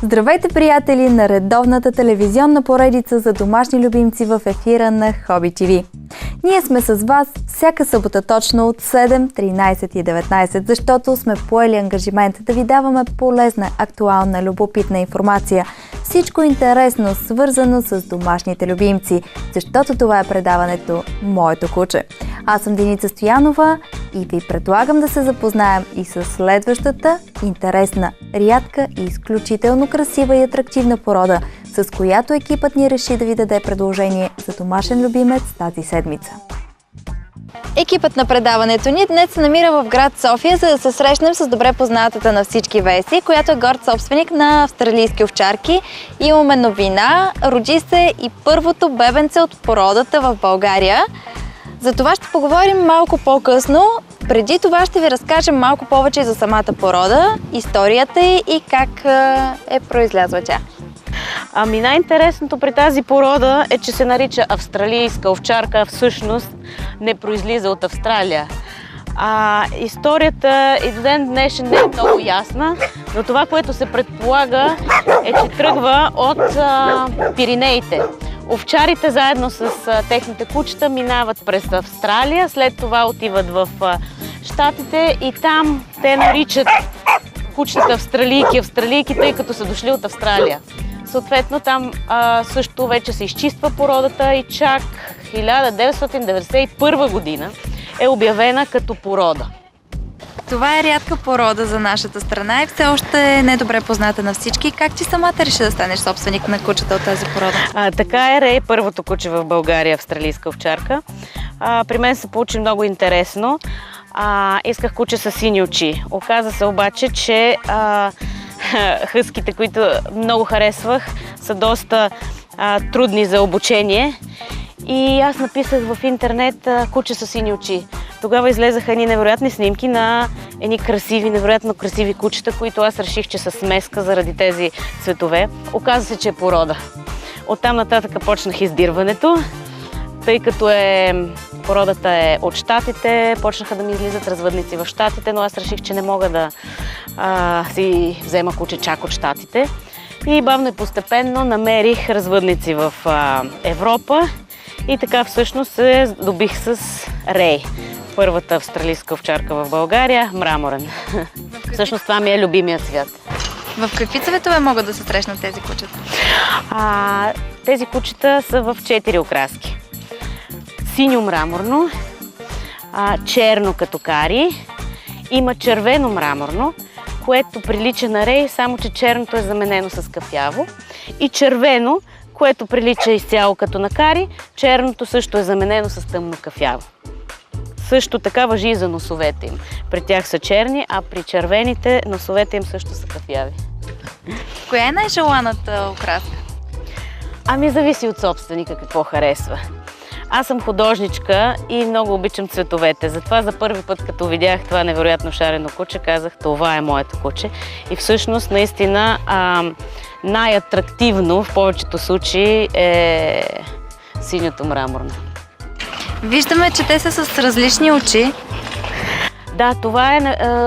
Здравейте, приятели, на редовната телевизионна поредица за домашни любимци в ефира на Hobby TV. Ние сме с вас всяка събота точно от 7, 13 и 19, защото сме поели ангажимент да ви даваме полезна, актуална, любопитна информация. Всичко интересно, свързано с домашните любимци, защото това е предаването Моето куче. Аз съм Деница Стоянова и ви предлагам да се запознаем и с следващата интересна, рядка и изключително красива и атрактивна порода, с която екипът ни реши да ви даде предложение за домашен любимец тази седмица. Екипът на предаването ни днес се намира в град София, за да се срещнем с добре познатата на всички Веси, която е горд собственик на австралийски овчарки. Имаме новина, роди се и първото бебенце от породата в България. За това ще поговорим малко по-късно. Преди това ще ви разкажем малко повече за самата порода, историята ѝ и как е произлязла тя. Най-интересното при тази порода е, че се нарича австралийска овчарка, а всъщност не произлиза от Австралия. Историята и до ден днешен не е много ясна, но това, което се предполага, е, че тръгва от Пиринеите. Овчарите заедно с техните кучета минават през Австралия, след това отиват в Щатите и там те наричат кучетата австралийки, тъй като са дошли от Австралия. Съответно там също вече се изчиства породата и чак 1991 година е обявена като порода. Това е рядка порода за нашата страна и все още е недобре позната на всички. Как ти самата реши да станеш собственик на кучета от тази порода? Така е, Рей, първото куче в България, австралийска овчарка. При мен се получи много интересно. Исках куче с сини очи. Оказа се обаче, че хъските, които много харесвах, са доста трудни за обучение. И аз написах в интернет куче с сини очи. Тогава излезаха едни невероятни снимки на едни красиви, невероятно красиви кучета, които аз реших, че са смеска заради тези цветове. Оказа се, че е порода. Оттам нататък почнах издирването, тъй като породата е от Щатите, почнаха да ми излизат развъдници в Щатите, но аз реших, че не мога да си взема куче чак от Щатите. И бавно и постепенно намерих развъдници в Европа и така всъщност се добих с Рей. Първата австралийска овчарка в България, мраморен. Всъщност това ми е любимият цвят. В какви цветове могат да се срещнат тези кучета? Тези кучета са в 4 окраски. Синьо мраморно, черно като кари, има червено мраморно, което прилича на Рей, само че черното е заменено с кафяво, и червено, което прилича изцяло като на кари, черното също е заменено с тъмно кафяво. Също така важи и за носовете им. При тях са черни, а при червените носовете им също са кафяви. Коя е най-желаната окраска? Зависи от собственика какво харесва. Аз съм художничка и много обичам цветовете. Затова за първи път, като видях това невероятно шарено куче, казах, това е моето куче. И всъщност наистина най-атрактивно в повечето случаи е синьото мраморно. Виждаме, че те са с различни очи. Да, това е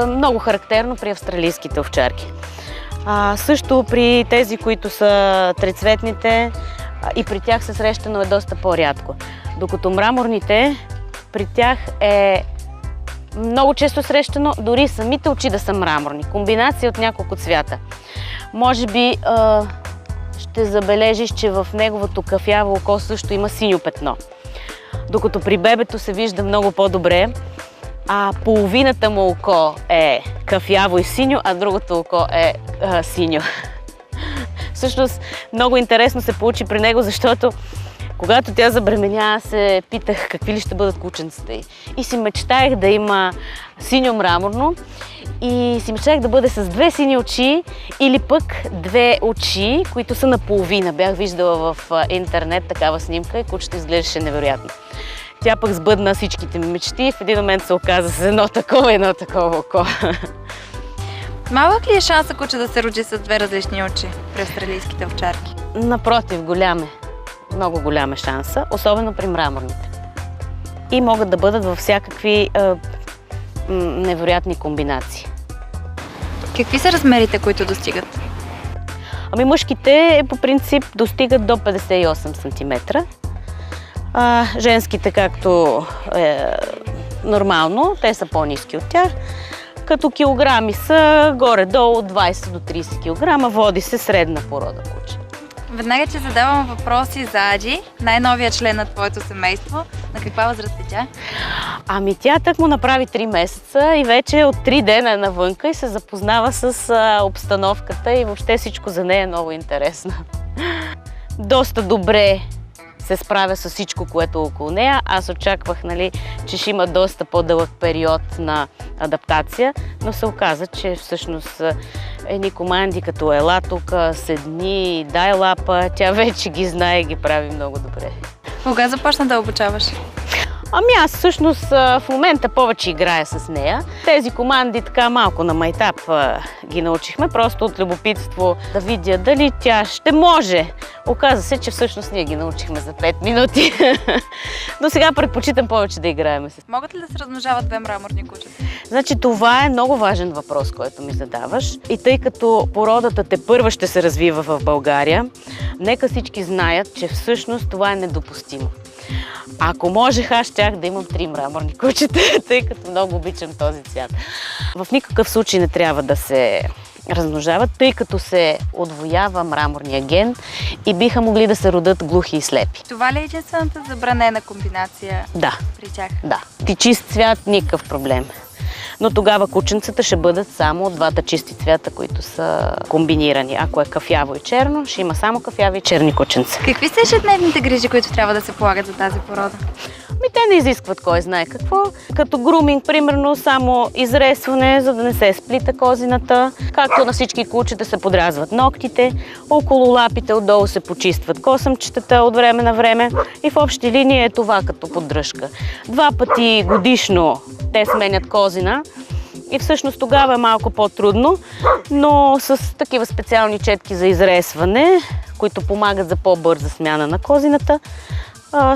много характерно при австралийските овчарки. Също при тези, които са трицветните, и при тях се среща, но е доста по-рядко. Докато мраморните, при тях е много често срещано, дори самите очи да са мраморни. Комбинация от няколко цвята. Може би ще забележиш, че в неговото кафяво око също има синьо петно. Докато при бебето се вижда много по-добре, половината му око е кафяво и синьо, а другото око е синьо. Всъщност много интересно се получи при него, защото когато тя забременя, се питах какви ли ще бъдат кученцата й. И си мечтаях да има синьо мраморно и си мечтаях да бъде с 2 сини очи или пък 2 очи, които са наполовина. Бях виждала в интернет такава снимка и кучето изглеждаше невероятно. Тя пък сбъдна всичките ми мечти и в един момент се оказа с едно такова око. Малък ли е шанса куче да се роди с 2 различни очи при австралийските овчарки? Напротив, голям е. Много голям е шанса, особено при мраморните. И могат да бъдат във всякакви невероятни комбинации. Какви са размерите, които достигат? Ами мъжките по принцип достигат до 58 см. Женските, както е нормално, те са по-ниски от тях. Като килограми са горе-долу 20 до 30 кг, води се средна порода куче. Веднага ти задавам въпроси за Аджи, най-новия член на твоето семейство. На каква възраст е тя? Ами тя так му направи 3 месеца и вече от 3 дена е навънка и се запознава с обстановката и въобще всичко за нея е много интересно. Доста добре се справя с всичко, което е около нея. Аз очаквах, нали, че ще има доста по-дълъг период на адаптация, но се оказа, че всъщност едни команди като ела тук, седни, дай лапа, тя вече ги знае и ги прави много добре. Кога започна да обучаваш? Ами аз всъщност в момента повече играя с нея. Тези команди така малко на майтап ги научихме, просто от любопитство да видя дали тя ще може. Оказа се, че всъщност ние ги научихме за 5 минути. Но сега предпочитам повече да играем с. Могат ли да се размножават 2 мраморни кучета? Значи това е много важен въпрос, който ми задаваш. И тъй като породата тепърва ще се развива в България, нека всички знаят, че всъщност това е недопустимо. Ако можех, аз щях да имам 3 мраморни кучета, тъй като много обичам този цвят. В никакъв случай не трябва да се размножават, тъй като се отвоява мраморния ген и биха могли да се родят глухи и слепи. Това ли е единствената забранена комбинация при тях? Да. Ти чист цвят, никакъв проблем. Но тогава кученцата ще бъдат само от двата чисти цвята, които са комбинирани. Ако е кафяво и черно, ще има само кафяви и черни кученца. Какви са ежедневните грижи, които трябва да се полагат за тази порода? Ами те не изискват кой знае какво. Като груминг, примерно, само изресване, за да не се сплита козината. Както на всички кучета се подрязват ногтите, около лапите отдолу се почистват косъмчетата от време на време. И в общи линии е това като поддръжка. 2 пъти годишно те сменят козина. И всъщност тогава е малко по-трудно, но с такива специални четки за изресване, които помагат за по-бърза смяна на козината,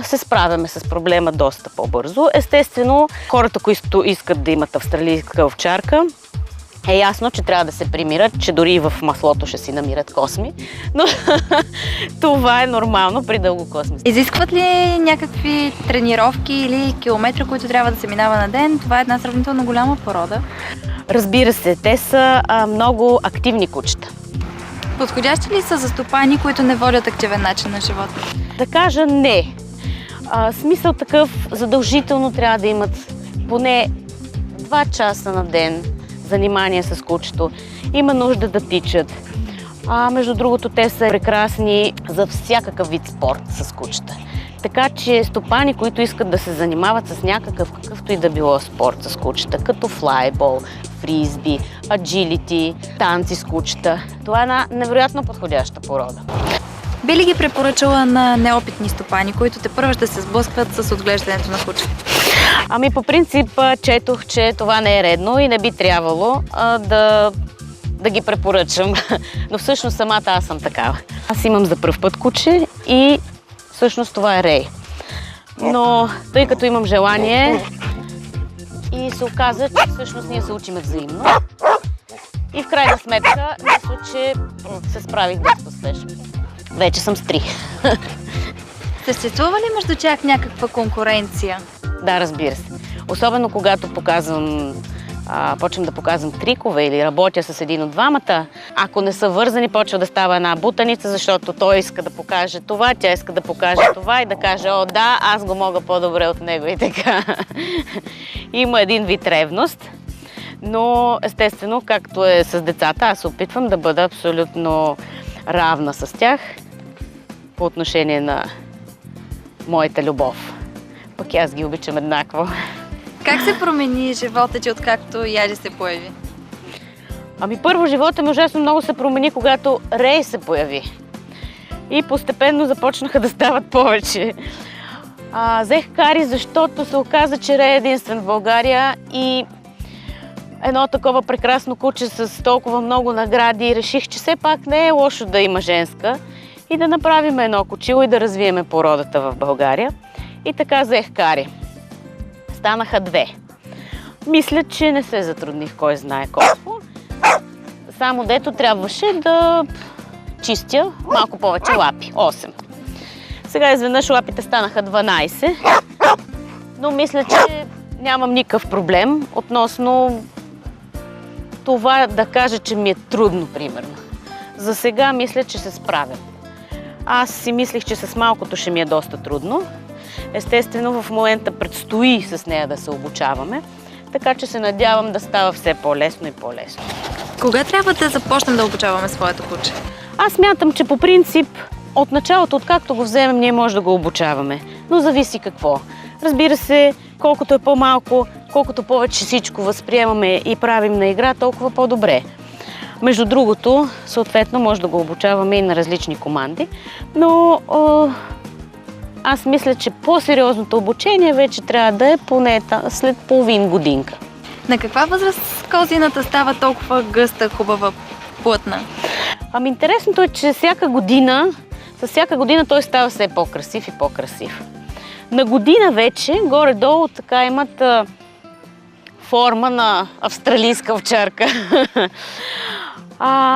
се справяме с проблема доста по-бързо. Естествено, хората, които искат да имат австралийска овчарка, е ясно, че трябва да се примират, че дори и в маслото ще си намират косми, но това е нормално при дългокосми. Изискват ли някакви тренировки или километри, които трябва да се минава на ден? Това е една сравнително голяма порода. Разбира се, те са много активни кучета. Подходящи ли са за стопани, които не водят активен начин на живота? Да кажа не. Смисъл такъв, задължително трябва да имат поне 2 часа на ден занимание с кучето. Има нужда да тичат. Между другото, те са прекрасни за всякакъв вид спорт с кучета. Така че стопани, които искат да се занимават с някакъв какъвто и да било спорт с кучета, като флайбол, фризби, аджилити, танци с кучета, това е една невероятно подходяща порода. Би ли ги препоръчала на неопитни стопани, които тепърва ще се сблъскват с отглеждането на кучета? Ами по принцип четох, че това не е редно и не би трябвало да ги препоръчам. Но всъщност самата аз съм такава. Аз имам за пръв път куче и всъщност това е Рей. Но тъй като имам желание и се оказа, че всъщност ние се учиме взаимно. И в крайна сметка, мисля, че се справих доста успешно. Вече съм с 3. Съществува ли между тях някаква конкуренция? Да, разбира се. Особено когато почвам да показвам трикове или работя с един от двамата. Ако не са вързани, почва да става една бутаница, защото той иска да покаже това, тя иска да покаже това и да каже, о да, аз го мога по-добре от него и така. Има един вид ревност, но естествено, както е с децата, аз се опитвам да бъда абсолютно равна с тях по отношение на моята любов. Пък аз ги обичам еднакво. Как се промени живота ти, откакто Яджи се появи? Ами първо, живота ми ужасно много се промени, когато Рей се появи. И постепенно започнаха да стават повече. Взех Кари, защото се оказа, че Рей е единствен в България и едно такова прекрасно куче с толкова много награди. Реших, че все пак не е лошо да има женска и да направим едно кучило и да развиеме породата в България. И така взех Кари. Станаха 2. Мисля, че не се затрудних кой знае колко. Само дето трябваше да чистя малко повече лапи. 8. Сега изведнъж лапите станаха 12, но мисля, че нямам никакъв проблем относно това да кажа, че ми е трудно, примерно. За сега мисля, че се справям. Аз си мислих, че с малкото ще ми е доста трудно. Естествено, в момента предстои с нея да се обучаваме, така че се надявам да става все по-лесно и по-лесно. Кога трябва да започнем да обучаваме своето куче? Аз смятам, че по принцип от началото, откакто го вземем, ние може да го обучаваме. Но зависи какво. Разбира се, колкото е по-малко, колкото повече всичко възприемаме и правим на игра, толкова по-добре. Между другото, съответно, може да го обучаваме и на различни команди, но аз мисля, че по-сериозното обучение вече трябва да е поне след половин годинка. На каква възраст козината става толкова гъста, хубава, плътна? Ами интересното е, че с всяка година той става все по-красив и по-красив. На година вече, горе-долу, така имат форма на австралийска овчарка.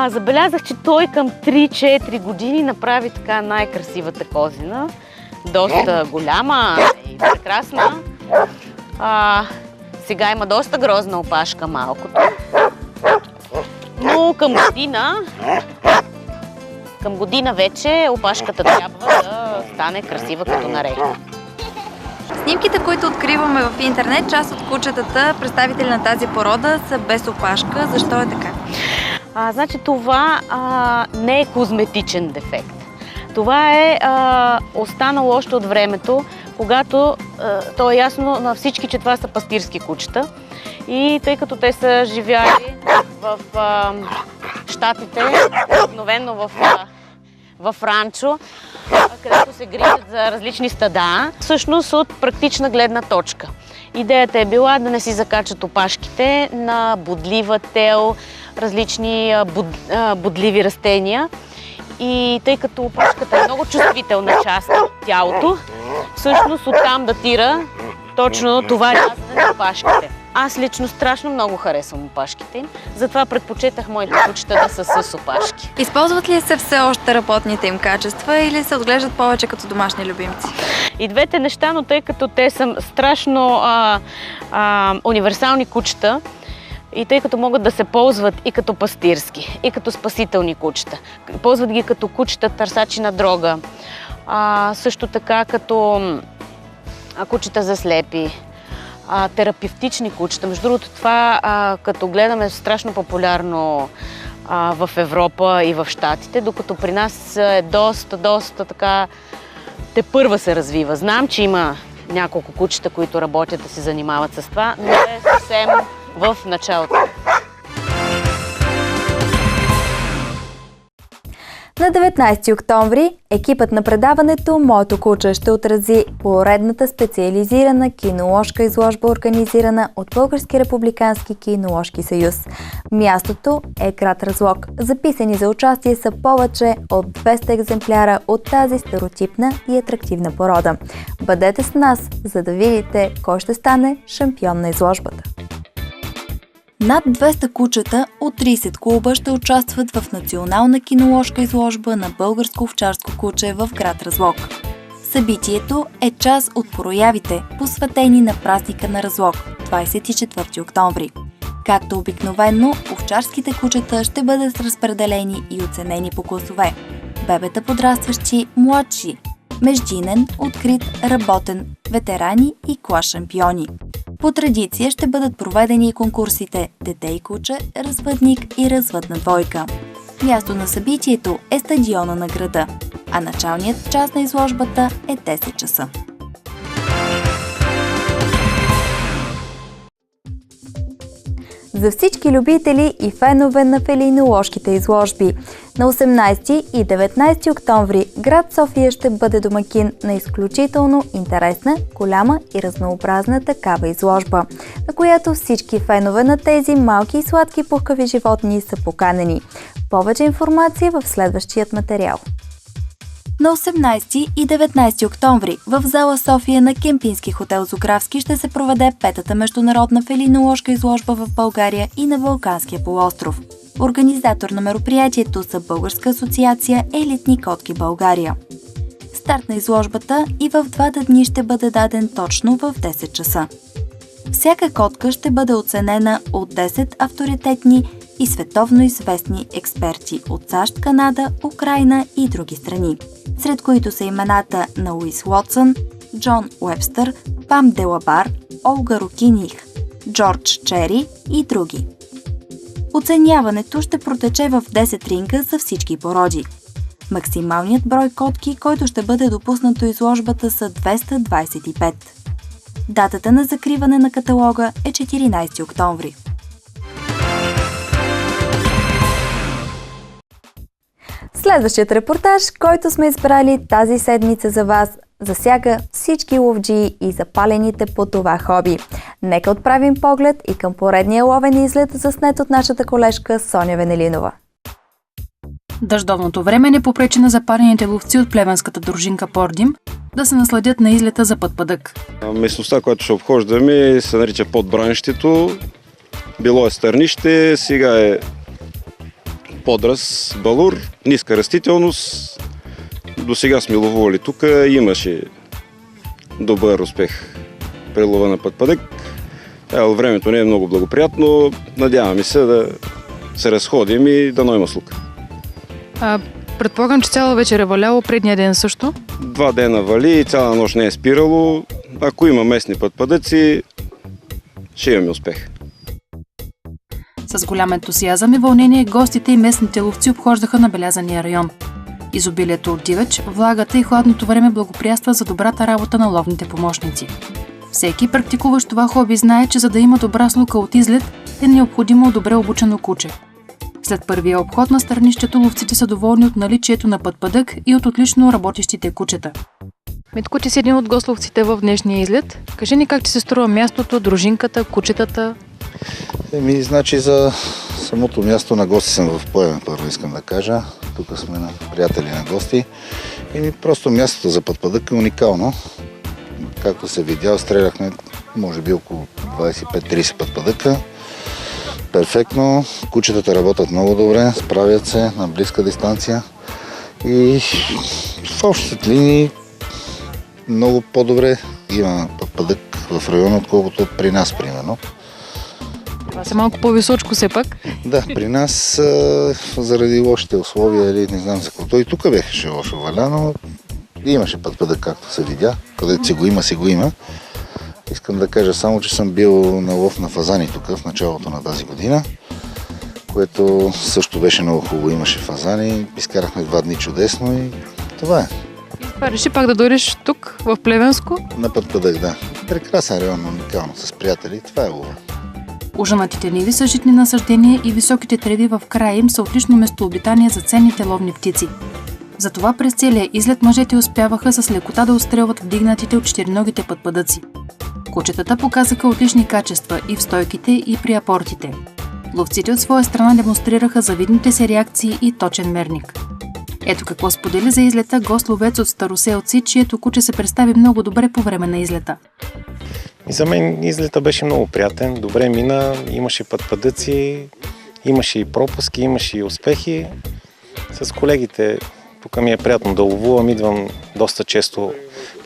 Забелязах, че той към 3-4 години направи така най-красивата козина. Доста голяма и прекрасна. Сега има доста грозна опашка малкото. Но към година вече опашката трябва да стане красива като наречена. Снимките, които откриваме в интернет, част от кучетата, представители на тази порода, са без опашка. Защо е така? Значи това не е козметичен дефект. Това е останало още от времето, когато то е ясно на всички, че това са пастирски кучета. И тъй като те са живяли в щатите, обикновено в ранчо, където се грижат за различни стада, всъщност от практична гледна точка. Идеята е била да не си закачат опашките на бодлива тел, различни бодливи растения. И тъй като опашката е много чувствителна част от тялото, всъщност оттам датира точно това рязане на опашките. Аз лично страшно много харесвам опашките им, затова предпочетах моите кучета да са с опашки. Използват ли се все още работните им качества или се отглеждат повече като домашни любимци? И двете неща, но тъй като те са страшно универсални кучета, и тъй като могат да се ползват и като пастирски, и като спасителни кучета. Ползват ги като кучета търсачи на дрога, също така като кучета за слепи, терапевтични кучета. Между другото, това, като гледаме, е страшно популярно в Европа и в Щатите, докато при нас е доста така тепърва се развива. Знам, че има няколко кучета, които работят да се занимават с това, но е съвсем в началото. На 19 октомври екипът на предаването «Моето куче» ще отрази поредната специализирана киноложка изложба, организирана от Български републикански киноложки съюз. Мястото е град Разлог. Записани за участие са повече от 200 екземпляра от тази стереотипна и атрактивна порода. Бъдете с нас, за да видите кой ще стане шампион на изложбата. Над 200 кучета от 30 клуба ще участват в национална киноложка изложба на българско овчарско куче в град Разлог. Събитието е част от проявите, посветени на празника на Разлог, 24 октомври. Както обикновено, овчарските кучета ще бъдат разпределени и оценени по класове. Бебета подрастващи, младши, междинен, открит, работен, ветерани и клас шампиони. По традиция ще бъдат проведени и конкурсите «Дете и куче», «Развъдник» и «Развъдна двойка». Място на събитието е стадиона на града, а началният час на изложбата е 10 часа. За всички любители и фенове на фелиноложките изложби. На 18 и 19 октомври град София ще бъде домакин на изключително интересна, голяма и разнообразна такава изложба, на която всички фенове на тези малки и сладки пухкави животни са поканени. Повече информация в следващият материал. На 18 и 19 октомври в зала София на Кемпински хотел Зографски ще се проведе 5-та международна фелиноложка изложба в България и на Балканския полуостров. Организатор на мероприятието са Българска асоциация Елитни котки България. Старт на изложбата и в 2 дни ще бъде даден точно в 10 часа. Всяка котка ще бъде оценена от 10 авторитетни и световно известни експерти от САЩ, Канада, Украйна и други страни, сред които са имената на Луис Уотсън, Джон Уебстър, Пам Делабар, Олга Рукиних, Джордж Чери и други. Оценяването ще протече в 10 ринга за всички породи. Максималният брой котки, който ще бъде допуснат до изложбата, са 225. Датата на закриване на каталога е 14 октомври. Следващият репортаж, който сме избрали тази седмица за вас, засяга всички ловджии и запалените по това хоби. Нека отправим поглед и към поредния ловен излет, заснет от нашата колежка Соня Венелинова. Дъждовното време не попречи на запалените ловци от плевенската дружинка Пордим да се насладят на излета за пътпадък. Местността, която ще обхождаме, се нарича Подбранището. Било е стърнище, сега е подраз, балур, ниска растителност. До сега сме ловували тук, имаше добър успех при лова на пътпадък. Времето не е много благоприятно, надяваме се да се разходим и да има слука. Предполагам, че цяла вечер е валяло, предния ден също. 2 дена вали и цяла нощ не е спирало. Ако има местни пътпадъци, ще имаме успех. С голям ентусиазъм и вълнение гостите и местните ловци обхождаха набелязания район. Изобилието от дивеч, влагата и хладното време благоприятства за добрата работа на ловните помощници. Всеки практикуващ това хоби знае, че за да има добра слука от излет, е необходимо добре обучено куче. След първия обход на стърнището, ловците са доволни от наличието на пътпадък и от отлично работещите кучета. Митко, ти си един от гословците в днешния излет. Кажи ни как ти се струва мястото, дружинката, кучетата? Значи за самото място на гости съм в Плевен, първо искам да кажа. Тук сме на приятели на гости. Просто мястото за пътпадък е уникално. Както се видя, стреляхме може би около 25-30 пътпадъка. Перфектно. Кучетата работят много добре, справят се на близка дистанция и в общите линии много по-добре има пътпадък в района, отколкото при нас, примерно. Това са малко по-височко все пак. Да, при нас заради лошите условия или не знам за какво. И тук беше лошо валя, но имаше пътпадък, както се видя. Където си го има. Искам да кажа само, че съм бил на лов на фазани тук в началото на тази година, което също беше много хубаво. Имаше фазани, изкарахме 2 дни чудесно и това е. Това реши пак да дойдеш тук, в Плевенско? На пътпадък, да. Прекрасен район, уникално, с приятели. Това е лова. Ужанатите ниви са житни насаждения и високите треви в края им са отлично местообитание за ценните ловни птици. Затова през целия излет мъжете успяваха с лекота да отстрелват вдигнатите от четириногите пътпадъци. Кучетата показаха отлични качества и в стойките, и при апортите. Ловците от своя страна демонстрираха завидните си реакции и точен мерник. Ето какво сподели за излета гост-ловец от Староселци, чието куче се представи много добре по време на излета. И за мен излета беше много приятен, добре мина, имаше пътпадъци, имаше и пропуски, имаше и успехи. С колегите тук ми е приятно да ловувам, идвам доста често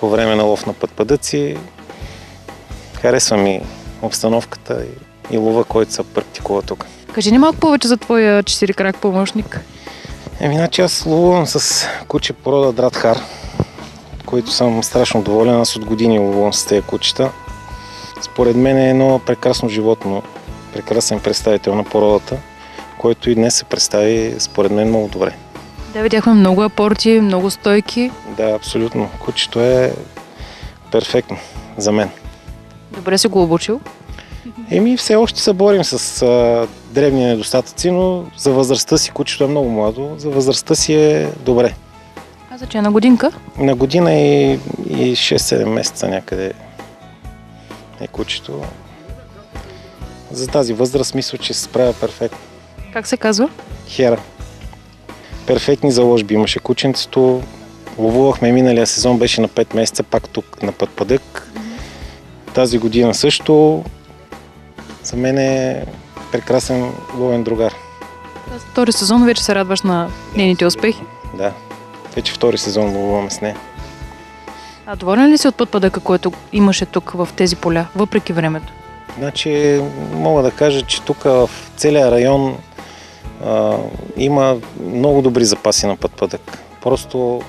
по време на лов на пътпадъци. Харесва ми обстановката и лова, който се практикува тук. Кажи ни малко повече за твоя 4-крак помощник. Значи аз ловувам с куче порода Дратхар, който съм страшно доволен. Аз от години ловувам с тези кучета. Според мен е едно прекрасно животно, прекрасен представител на породата, който и днес се представи според мен много добре. Да, видяхме много апорти, много стойки. Да, абсолютно. Кучето е перфектно за мен. Добре си го обучил? Все още се борим с древни недостатъци, но за възрастта си, кучето е много младо, за възрастта си е добре. Каза, че е на годинка? На година и 6-7 месеца някъде е кучето. За тази възраст мисля, че се справя перфектно. Как се казва? Хера. Перфектни заложби имаше кученцето. Ловувахме миналия сезон, беше на 5 месеца, пак тук на пътпадък. Тази година също. За мен е прекрасен ловен другар. Втори сезон вече се радваш на нейните успехи. Да, вече втори сезон ловуваме с нея. А доволен ли си от пътпадъка, който имаше тук в тези поля, въпреки времето? Значи мога да кажа, че тук в целия район има много добри запаси на пътпадък. Просто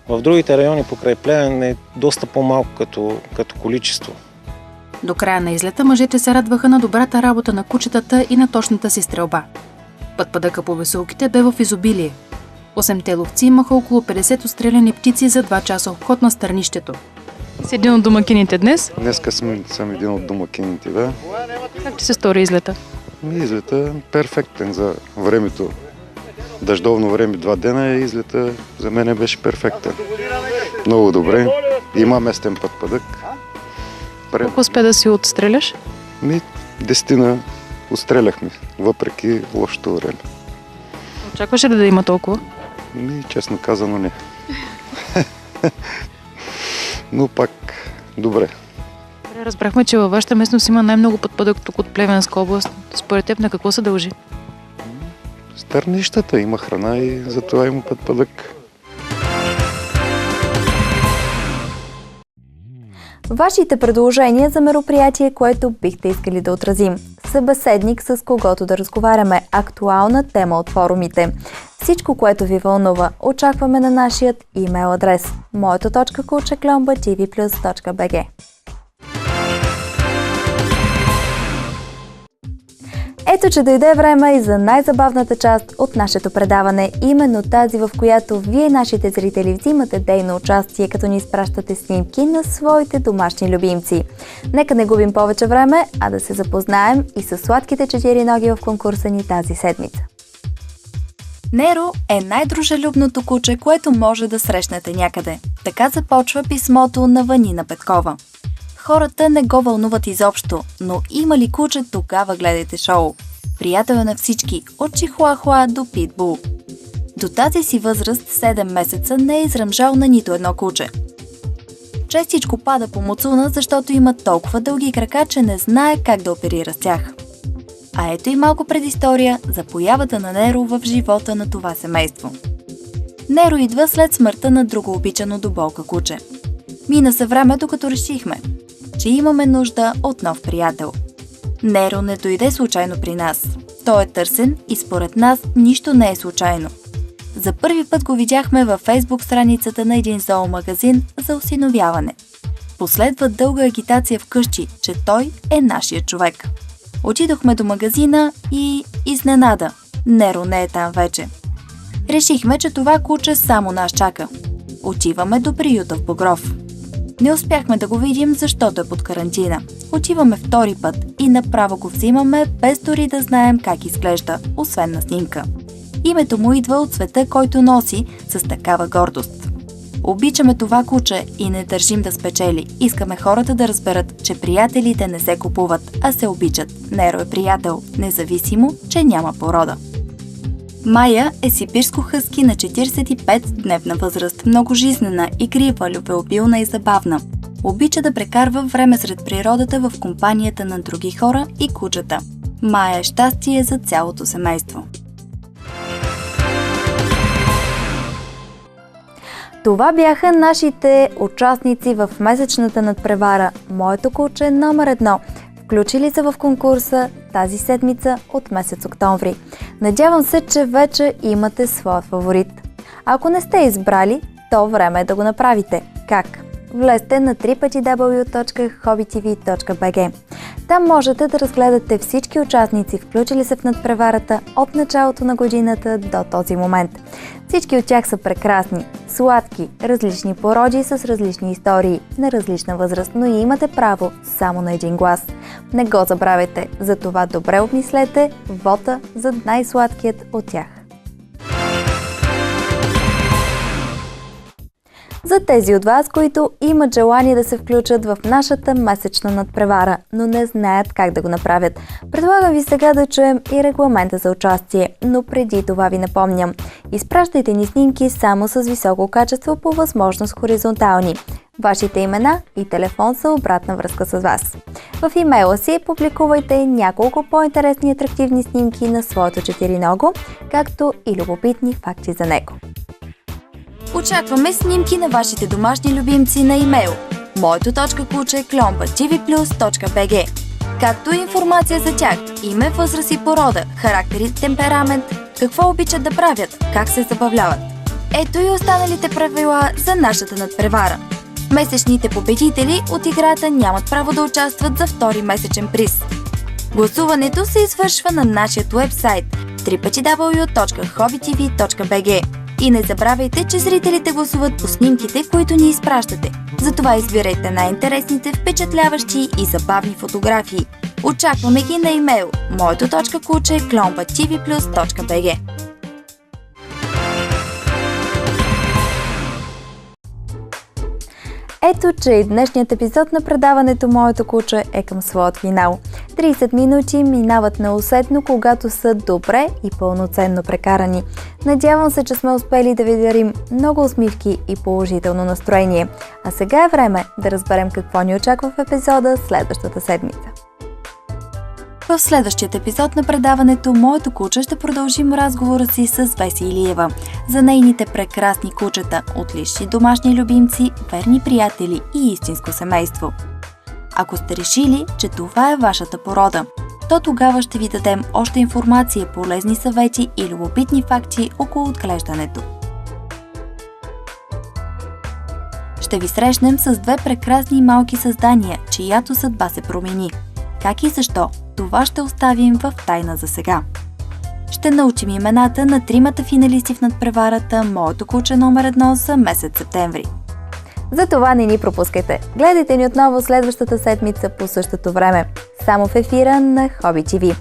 в другите райони покрай Плевен е доста по-малко като количество. До края на излета мъжете се радваха на добрата работа на кучетата и на точната си стрелба. Пътпадъка по веселките бе в изобилие. 8-те ловци имаха около 50 отстреляни птици за 2 часа обход на стърнището. Си един от домакините днес. Днеска съм един от домакините, да. Как ти се стори излета? Излета е перфектен за времето. Дъждовно време 2 дена и излета за мен беше перфектен. Много добре. Има местен пътпадък. Колко успя да си отстреляш? 10 отстреляхме, въпреки лошото време. Очакваше ли да има толкова? Честно казано не. Но пак добре. Разбрахме, че във вашата местност има най-много пътпадък тук от Плевенска област. Според теб на какво се дължи? Стърнищата има храна и затова има пътпадък. Вашите предложения за мероприятие, което бихте искали да отразим. Събеседник, с когото да разговаряме. Актуална тема от форумите. Всичко, което ви вълнува, очакваме на нашият имейл адрес moето.kulcha@tvplus.bg. Ето, че дойде време и за най-забавната част от нашето предаване, именно тази, в която вие, нашите зрители, взимате дейно участие, като ни изпращате снимки на своите домашни любимци. Нека не губим повече време, а да се запознаем и с сладките 4 ноги в конкурса ни тази седмица. Неро е най-дружелюбното куче, което може да срещнете някъде. Така започва писмото на Ванина Петкова. Хората не го вълнуват изобщо, но има ли куче, тогава гледайте шоу. Приятел е на всички, от чихуахуа до питбул. До тази си възраст 7 месеца не е изръмжал на нито едно куче. Честичко пада по муцуна, защото има толкова дълги крака, че не знае как да оперира с тях. А ето и малко предистория за появата на Неро в живота на това семейство. Неро идва след смъртта на друго обичано до болка куче. Мина се време, докато решихме, че имаме нужда от нов приятел. Неро не дойде случайно при нас. Той е търсен и според нас нищо не е случайно. За първи път го видяхме във Фейсбук страницата на един зоомагазин за осиновяване. Последва дълга агитация вкъщи, че той е нашия човек. Отидохме до магазина и изненада. Неро не е там вече. Решихме, че това куче само нас чака. Отиваме до приюта в Богров. Не успяхме да го видим, защото е под карантина. Отиваме втори път и направо го взимаме, без дори да знаем как изглежда, освен на снимка. Името му идва от света, който носи с такава гордост. Обичаме това куче и не държим да спечели. Искаме хората да разберат, че приятелите не се купуват, а се обичат. Неро е приятел, независимо, че няма порода. Майя е сибирско хъски на 45-дневна възраст, много жизнена, игрива, любвеобилна и забавна. Обича да прекарва време сред природата в компанията на други хора и кучета. Майя е щастие за цялото семейство. Това бяха нашите участници в месечната надпревара "Моето куче номер 1", включили се в конкурса тази седмица от месец октомври. Надявам се, че вече имате своя фаворит. Ако не сте избрали, то време е да го направите. Как? Влезте на www.hobbytv.bg. Там можете да разгледате всички участници, включили се в надпреварата от началото на годината до този момент. Всички от тях са прекрасни, сладки, различни породи с различни истории, на различна възраст, но и имате право само на един глас. Не го забравяйте, затова добре обмислете вота за най-сладкият от тях. За тези от вас, които имат желание да се включат в нашата месечна надпревара, но не знаят как да го направят, предлагам ви сега да чуем и регламента за участие, но преди това ви напомням. Изпращайте ни снимки само с високо качество, по възможност хоризонтални. вашите имена и телефон за обратна връзка с вас. В имейла си публикувайте няколко по-интересни и атрактивни снимки на своето четириного, както и любопитни факти за него. Очакваме снимки на вашите домашни любимци на имейл moето.kuche@tvplus.bg, както и информация за тях: име, възраст и порода, характер и темперамент, какво обичат да правят, как се забавляват. Ето и останалите правила за нашата надпревара. Месечните победители от играта нямат право да участват за втори месечен приз. Гласуването се извършва на нашия уебсайт www.hobbytv.bg. И не забравяйте, че зрителите гласуват по снимките, които ни изпращате. Затова избирайте най-интересните, впечатляващи и забавни фотографии. Очакваме ги на имейл moето.kuche@tvplus.bg. Ето, че и днешният епизод на предаването Моето куче е към своят финал. 30 минути минават неусетно, когато са добре и пълноценно прекарани. Надявам се, че сме успели да ви дарим много усмивки и положително настроение. А сега е време да разберем какво ни очаква в епизода следващата седмица. В следващият епизод на предаването Моето куче ще продължим разговора си с Веси Илиева за нейните прекрасни кучета, отлични домашни любимци, верни приятели и истинско семейство. Ако сте решили, че това е вашата порода, то тогава ще ви дадем още информация, полезни съвети и любопитни факти около отглеждането. Ще ви срещнем с две прекрасни малки създания, чиято съдба се промени. Как и защо? Това ще оставим в тайна за сега. Ще научим имената на тримата финалисти в надпреварата Моето куче номер 1 за месец септември. Затова не ни пропускайте. Гледайте ни отново следващата седмица по същото време, само в ефира на Hobby TV.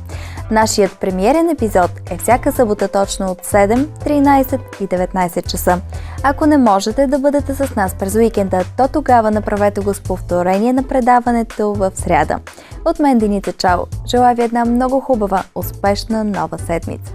Нашият премиерен епизод е всяка събота точно от 7, 13 и 19 часа. Ако не можете да бъдете с нас през уикенда, то тогава направете го с повторение на предаването в сряда. От мен Деница, чао! Желая ви една много хубава, успешна нова седмица!